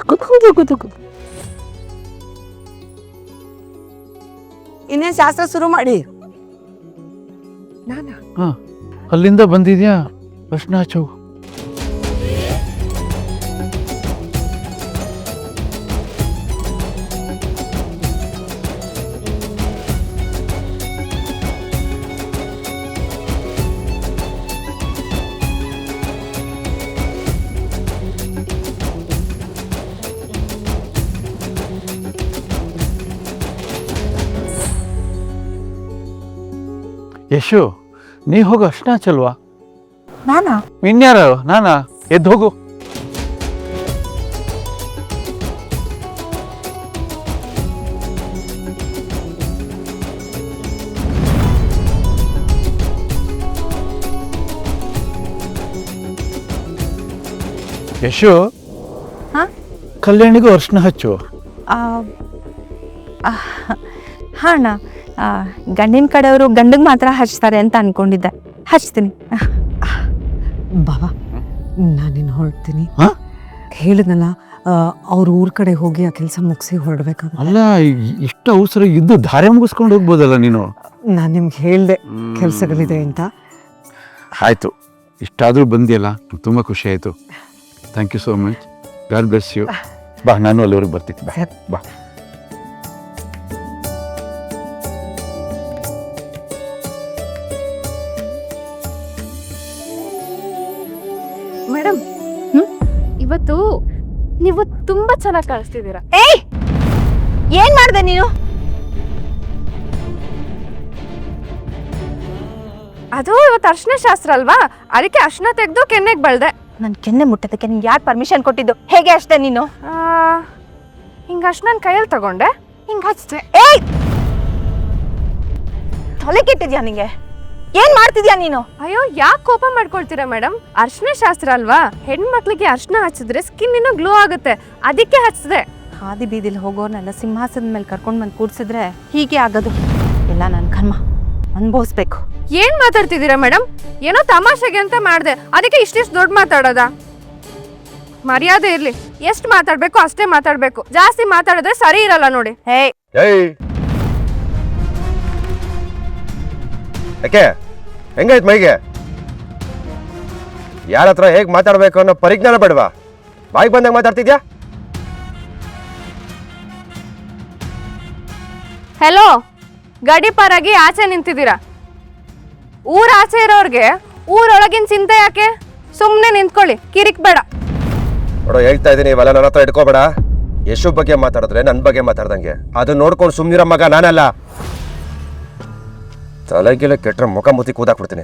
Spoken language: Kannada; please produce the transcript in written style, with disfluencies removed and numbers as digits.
ಕೂತು ಇನ್ನೇನು ಶಾಸ್ತ್ರ ಶುರು ಮಾಡಿ. ಅಲ್ಲಿಂದ ಬಂದಿದ್ಯಾ ಪ್ರಶ್ನೆ ಹಚ್ಚು. ಯಶು, ನೀ ಹೋಗು, ಅರ್ಶನ ಹಚ್ಚಲ್ವಾ? ನಾನಾ? ಇನ್ಯಾರು? ನಾನಾ? ಎದ್ದು ಹೋಗು. ಯಶು, ಕಲ್ಯಾಣಿಗೂ ಅರ್ಶನ ಹಚ್ಚು. ಹಾಂ ಅಣ್ಣ, ಗಂಡಿನ ಕಡೆಯವರು ಗಂಡಿಗೆ ಮಾತ್ರ ಹಚ್ತಾರೆ ಅಂತ ಅನ್ಕೊಂಡಿದ್ದೆ. ಹಚ್ತೀನಿ. ಬಾಬಾ, ನಾನಿನ್ನು ಹೊರಡ್ತೀನಿ. ಹೇಳಿದ್ನಲ್ಲ, ಅವ್ರ ಊರ್ ಕಡೆ ಹೋಗಿ ಆ ಕೆಲಸ ಮುಗಿಸಿ ಹೊರಡ್ಬೇಕಂತ. ಅಲ್ಲ, ಇಷ್ಟು ಅವಸರ ಇದ್ದು ಧಾರೆ ಮುಗಿಸ್ಕೊಂಡು ಹೋಗ್ಬೋದಲ್ಲ ನೀನು. ನಾನು ನಿಮ್ಗೆ ಹೇಳ್ದೆ ಕೆಲಸಗಳಿದೆ ಅಂತ. ಆಯ್ತು, ಇಷ್ಟಾದರೂ ಬಂದಿಯಲ್ಲ, ತುಂಬ ಖುಷಿ ಆಯಿತು. Thank you so much. God bless you. ಬಾ, ನಾನು ಅಲ್ಲಿವರೆಗೆ ಬರ್ತೀನಿ. ಬಾ. ಮೇಡಮ್, ಇವತ್ತು ನೀವು ತುಂಬಾ ಚೆನ್ನಾಗಿ ಕಾಣಿಸ್ತಿದ್ದೀರಾ. ಏಯ್, ಏನ್ ಮಾಡ್ದೆ ನೀನು? ಅದು ಇವತ್ತು ಅರ್ಶನ ಶಾಸ್ತ್ರ ಅಲ್ವಾ, ಅದಕ್ಕೆ ಅರ್ಶನ ತೆಗೆದು ಕೆನ್ನೆಗೆ ಬಳ್ದೆ. ನನ್ ಕೆನ್ನೆ ಮುಟ್ಟೋದಕ್ಕೆ ನಿಂಗೆ ಯಾರು ಪರ್ಮಿಷನ್ ಕೊಟ್ಟಿದ್ದು? ಹೇಗೆ ಅಷ್ಟೇ ನೀನು? ಹಿಂಗ ಅರ್ಶನ ಕೈಯಲ್ಲಿ ತಗೊಂಡೆ, ಹಿಂಗ ಹಚ್ತೆ. ಏಯ್, ತಲೆ ಕೆಟ್ಟಿದ್ಯಾ ನಿಂಗೆ? ಏನ್ ಮಾಡ್ತಿದ್ಯಾ ನೀನು? ಅಯ್ಯೋ, ಯಾಕೆ ಕೋಪ ಮಾಡ್ಕೊಳ್ತೀರಾ ಮೇಡಮ್? ಅರ್ಶನ ಶಾಸ್ತ್ರ ಅಲ್ವಾ, ಹೆಣ್ಮಕ್ಳಿಗೆ ಅರ್ಶನ ಹಚ್ಚಿದ್ರೆ ಸ್ಕಿನ್ ಇನ್ನೂ ಗ್ಲೋ ಆಗುತ್ತೆ, ಅದಕ್ಕೆ ಹಚ್ಚಿದೆ. ಹಾದಿ ಬೀದಿಲಿ ಹೋಗೋರ್ನೆಲ್ಲ ಸಿಂಹಾಸನದ ಮೇಲೆ ಕರ್ಕೊಂಡು ಬಂದು ಕೂಡ್ಸಿದ್ರೆ ಹೀಗೆ ಆಗೋದು. ಎಲ್ಲ ನನ್ನ ಕರ್ಮ ಅನ್ಭವಿಸ್ಬೇಕು. ಏನ್ ಮಾತಾಡ್ತಿದ್ದೀರಾ ಮೇಡಮ್? ಏನೋ ತಮಾಷೆಗೆ ಅಂತ ಮಾಡಿದೆ, ಅದಕ್ಕೆ ಇಷ್ಟಿಷ್ಟು ದೊಡ್ಡ ಮಾತಾಡೋದ? ಮರ್ಯಾದೆ ಇರ್ಲಿ, ಎಷ್ಟು ಮಾತಾಡ್ಬೇಕು ಅಷ್ಟೇ ಮಾತಾಡ್ಬೇಕು. ಜಾಸ್ತಿ ಮಾತಾಡಿದ್ರೆ ಸರಿ ಇರಲ್ಲ ನೋಡಿ. ಯಾಕೆ ಹೆಂಗಾಯ್ತು ಮೈಗೆ? ಯಾರ ಹತ್ರ ಹೇಗೆ ಮಾತಾಡ್ಬೇಕು ಅನ್ನೋ ಪರಿಜ್ಞಾನ ಬೇಡವಾ? ಬಾಯಿಗೆ ಬಂದಾಗ ಮಾತಾಡ್ತಿದ್ಯಾ? ಹೆಲೋ, ಗಡಿಪಾರಾಗಿ ಆಚೆ ನಿಂತಿದ್ದೀರಾ. ಊರ ಆಚೆ ಇರೋರ್ಗೆ ಊರೊಳಗಿನ ಚಿಂತೆ ಯಾಕೆ? ಸುಮ್ಮನೆ ನಿಂತ್ಕೊಳ್ಳಿ, ಕಿರಿಕ್ ಬೇಡ. ನೋಡೋ, ಹೇಳ್ತಾ ಇದ್ದೀನಿ, ಇವೆಲ್ಲ ನನ್ನ ಹತ್ರ ಇಟ್ಕೋಬೇಡ. ಯಶು ಬಗ್ಗೆ ಮಾತಾಡಿದ್ರೆ ನನ್ನ ಬಗ್ಗೆ ಮಾತಾಡ್ದಂಗೆ. ಅದನ್ನ ನೋಡ್ಕೊಂಡು ಸುಮ್ಮನಿರೋ ಮಗ ನಾನಲ್ಲ. ತಲೆಗೆಲ್ಲ ಕೆಟ್ಟರೆ ಮುಖ ಮುತ್ತಿ ಕೂದಾಕ್ಬಿಡ್ತೀನಿ.